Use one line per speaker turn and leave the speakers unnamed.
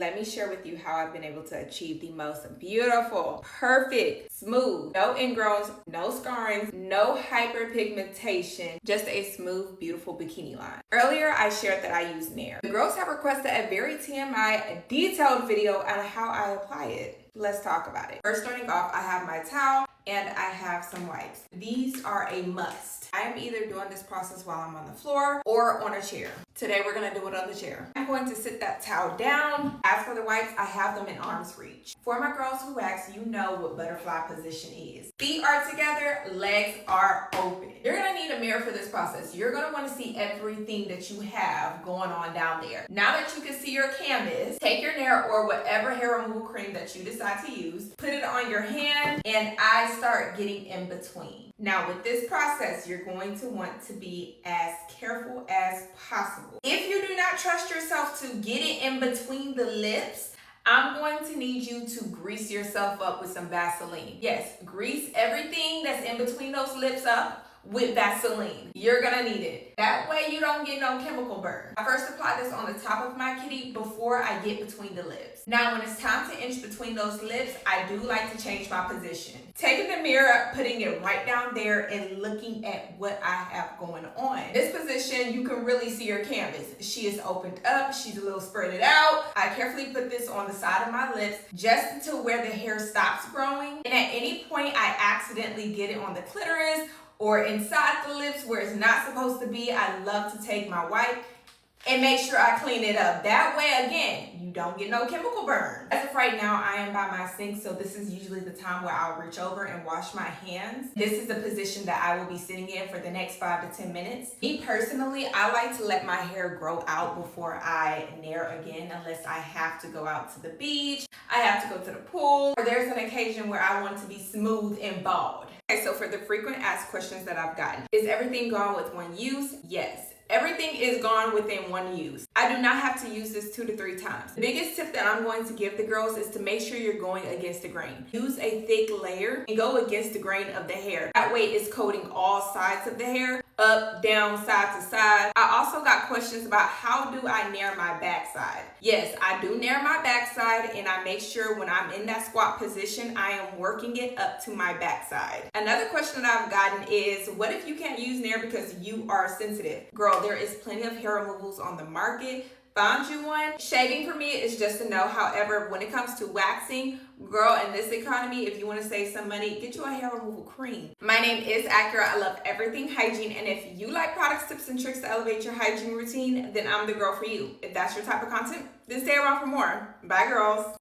Let me share with you how I've been able to achieve the most beautiful, perfect, smooth, no ingrowns, no scarring, no hyperpigmentation, just a smooth, beautiful bikini line. Earlier, I shared that I use Nair. The girls have requested a very TMI, detailed video on how I apply it. Let's talk about it. First, starting off, I have my towel and I have some wipes. These are a must. I am either doing this process while I'm on the floor or on a chair. Today, we're gonna do it on the chair. I'm going to sit that towel down. As for the wipes, I have them in arm's reach. For my girls who ask, you know what butterfly position is. Feet are together, legs are open. You're gonna need a mirror for this process. You're gonna wanna see everything that you have going on down there. Now that you can see your canvas, take your Nair or whatever hair removal cream that you decide to use, put it on your hand, and I start getting in between. Now with this process, you're going to want to be as careful as possible. If you do not trust yourself to get it in between the lips, I'm going to need you to grease yourself up with some Vaseline. Yes, grease everything that's in between those lips up with Vaseline. You're gonna need it. That way you don't get no chemical burn. I first apply this on the top of my kitty before I get between the lips. Now when it's time to inch between those lips, I do like to change my position. Taking the mirror, putting it right down there and looking at what I have going on. This position, you can really see her canvas. She is opened up, she's a little spreaded out. I carefully put this on the side of my lips just until where the hair stops growing. And at any point I accidentally get it on the clitoris or inside the lips where it's not supposed to be, I love to take my wipe and make sure I clean it up. That way, again, you don't get no chemical burn. As of right now, I am by my sink, so this is usually the time where I'll reach over and wash my hands. This is the position that I will be sitting in for the next 5 to 10 minutes. Me personally, I like to let my hair grow out before I Nair again, unless I have to go out to the beach, I have to go to the pool, or there's an occasion where I want to be smooth and bald. Okay, so for the frequent asked questions that I've gotten, is everything gone with one use? Yes. Everything is gone within one use. I do not have to use this 2 to 3 times. The biggest tip that I'm going to give the girls is to make sure you're going against the grain. Use a thick layer and go against the grain of the hair. That way it's coating all sides of the hair, up, down, side to side. I also got questions about how do I Nair my backside. Yes, I do Nair my backside and I make sure when I'm in that squat position, I am working it up to my backside. Another question that I've gotten is, what if you can't use Nair because you are sensitive? Girl, there is plenty of hair removals on the market. Find you one. Shaving for me is just a no. However, when it comes to waxing, girl, in this economy, if you want to save some money, get you a hair removal cream. My name is Accurate. I love everything hygiene. And if you like products, tips, and tricks to elevate your hygiene routine, then I'm the girl for you. If that's your type of content, then stay around for more. Bye, girls.